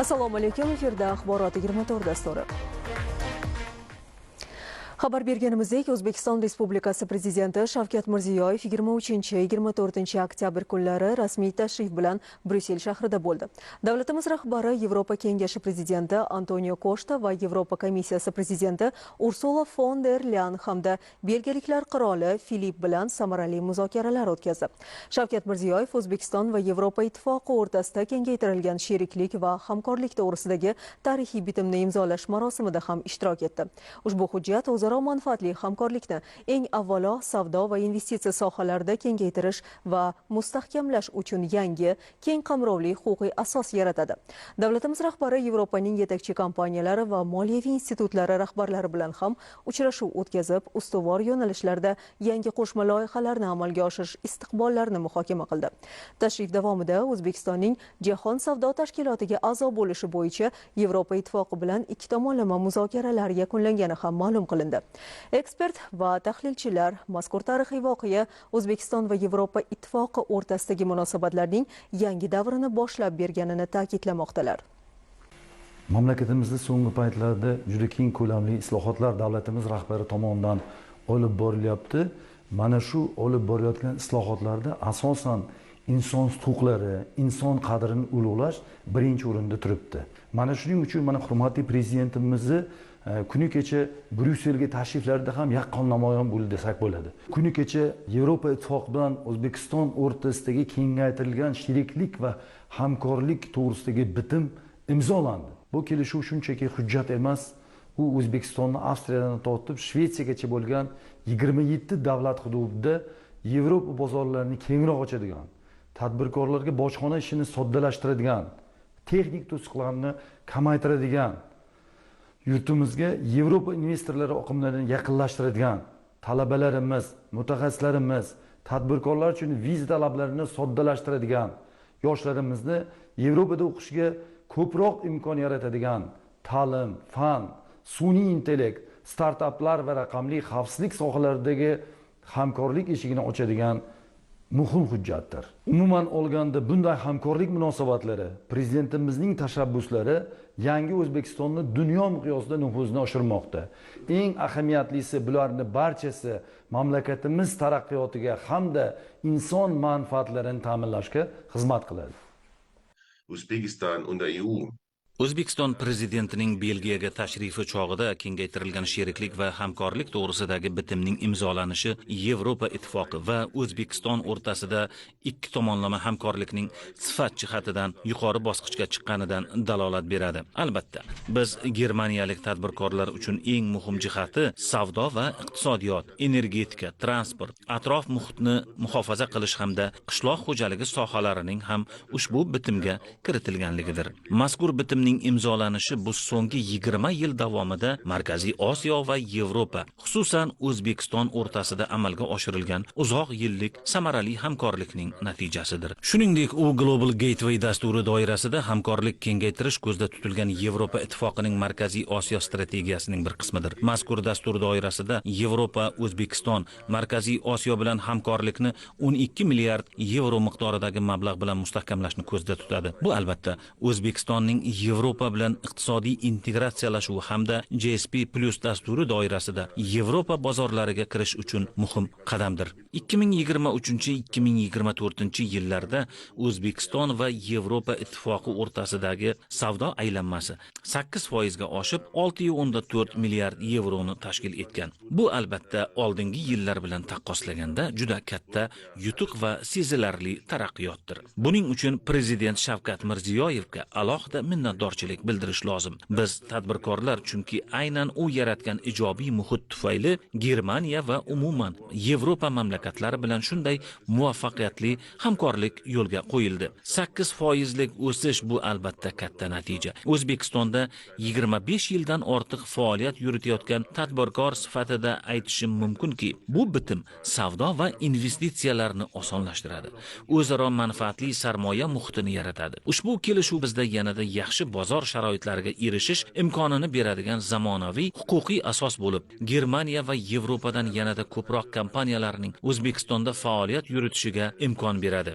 Assalomu alaykum, efirda axborot 24 dasturı. Xabar berganimizdek, O'zbekiston Respublikasi Prezidenti Shavkat Mirziyoyev 23-24 oktyabr kunlari rasmiy tashrif bilan Bryussel shahrida bo'ldi. Davlatimiz rahbari Yevropa Kengashi prezidenti Antonio Costa va Yevropa Komissiyasi prezidenti Ursula von der Leyen hamda belgiyaliklar qiroli Filip bilan samarali muzokaralar o'tkazdi. Shavkat Mirziyoyev O'zbekiston va Yevropa Ittifoqi o'rtasida kengaytirilgan sheriklik va hamkorlik to'g'risidagi tarixiy bitimni imzolash marosimida ham ishtirok etdi. Ushbu hujjat o'zaro manfaatli hamkorlikni eng avvalo savdo va investitsiya sohalarida kengaytirish va mustahkamlash uchun yangi, keng qamrovli huquqiy asos yaratadi. Davlatimiz rahbari Yevropaning yetakchi kompaniyalari va moliyaviy institutlari rahbarlari bilan ham uchrashuv o'tkazib, ustuvor yo'nalishlarda yangi qo'shma loyihalarni amalga oshirish istiqbollarini muhokama qildi. Tashrif davomida O'zbekistonning Jahon savdo tashkilotiga a'zo bo'lishi bo'yicha Yevropa Ittifoqi bilan ikki tomonlama muzokaralar yakunlangani ham ma'lum qilindi. Ekspert va tahlilchilar mazkur tarixiy voqea O'zbekiston va Yevropa Ittifoqi o'rtasidagi munosabatlarning yangi davrini boshlab berganini ta'kidlamoqdalar. Mamlakatimizda so'nggi paytlarda juda keng ko'lamli islohotlar davlatimiz rahbari tomonidan olib borilyapti. Mana shu olib borayotgan islohotlarda asosan inson huquqlari, inson qadrini ulug'lash birinchi o'rinda turibdi. Mana shuning uchun hurmatli prezidentimizni kuni kecha Bryusselga tashriflarida ham yaqqol namoyon bo'ldi desak bo'ladi. Kuni kecha Yevropa Ittifoqi bilan O'zbekiston o'rtasidagi kengaytirilgan sheriklik va hamkorlik to'g'risidagi bitim imzolandi. Bu kelishuv shunchaki hujjat emas, u O'zbekistonni Avstriyadan tortib Shvetsiyagacha bo'lgan 27 davlat hududida Yevropa bozorlarini kengroq ochadigan, tadbirkorlarga bojxona ishini soddalashtiradigan, texnik to'siqlarni kamaytiradigan, yurtimizga Yevropa investorlari oqimlarini yaqinlashtiradigan, talabalarimiz, mutaxassislarimiz, tadbirkorlar uchun viza talablarini soddalashtiradigan, yoshlarimizni Yevropada o'qishga ko'proq imkon yaratadigan ta'lim, fan, sun'iy intellekt, startaplar va raqamli xavfsizlik sohalaridagi hamkorlik eshigini ochadigan muhim hujjatdir. Umuman olganda bunday hamkorlik munosabatlari, prezidentimizning tashabbuslari yangi O'zbekistonni dunyo miqyosida nufuzini oshirmoqda. Eng ahamiyatlisi bularning barchasi mamlakatimiz taraqqiyotiga hamda inson manfaatlarini ta'minlashga xizmat qiladi. Uzbekistan und der EU. O'zbekiston prezidentining Belgiyaga tashrifi chog'ida kengaytirilgan sheriklik va hamkorlik to'g'risidagi bitimning imzolanishi Yevropa Ittifoqi va O'zbekiston o'rtasida ikki tomonlama hamkorlikning sifat jihatidan yuqori bosqichga chiqqanidan dalolat beradi. Albatta, biz germaniyalik tadbirkorlar uchun eng muhim jihati savdo va iqtisodiyot, energetika, transport, atrof muhitni muhofaza qilish hamda qishloq xo'jaligi sohalarining ham ushbu bitimga kiritilganligidir. Mazkur bitim imzolanishi bu so'nggi 20 yil davomida Markaziy Osiyo va Yevropa, xususan O'zbekiston o'rtasida amalga oshirilgan uzoq yillik samarali hamkorlikning natijasidir. Shuningdek, u Global Gateway dasturi doirasida hamkorlik kengaytirish ko'zda tutilgan Yevropa Ittifoqining Markaziy Osiyo strategiyasining bir qismidir. Mazkur dastur doirasida Yevropa, O'zbekiston, Markaziy Osiyo bilan hamkorlikni 12 milliard yevro miqdoridagi mablag' bilan mustahkamlashni ko'zda tutadi. Bu albatta O'zbekistonning Yevropa bilan iqtisodiy integratsiyalashuv hamda GSP+ dasturi doirasida Yevropa bozorlariga kirish uchun muhim qadamdir. 2023-2024 yillarda O'zbekiston va Yevropa Ittifoqi o'rtasidagi savdo aylanmasi 8% ga oshib 6.4 milliard yevroni tashkil etgan. Bu albatta oldingi yillar bilan taqqoslaganda juda katta yutuq va sezilarli taraqqiyotdir. Buning uchun prezident Shavkat Mirziyoyevga alohida minnatdorchilik bildirish lozim. Biz tadbirkorlar chunki aynan u yaratgan ijobiy muhit tufayli Germaniya va umuman Yevropa mamlakatlari bilan shunday muvaffaqiyatli hamkorlik yo'lga qo'yildi. 8% lik o'sish bu albatta katta natija. O'zbekistonda 25 yildan ortiq faoliyat yuritayotgan tadbirkor sifatida aytishim mumkinki, bu bitim savdo va investitsiyalarni osonlashtiradi. O'zaro manfaatli sarmoya muhitini yaratadi. Ushbu kelishuv bizda yanada yaxshi bozor sharoitlariga erishish imkonini beradigan zamonaviy huquqiy asos bo'lib, Germaniya va Yevropadan yanada ko'proq kompaniyalarning O'zbekistonda faoliyat yuritishiga imkon beradi.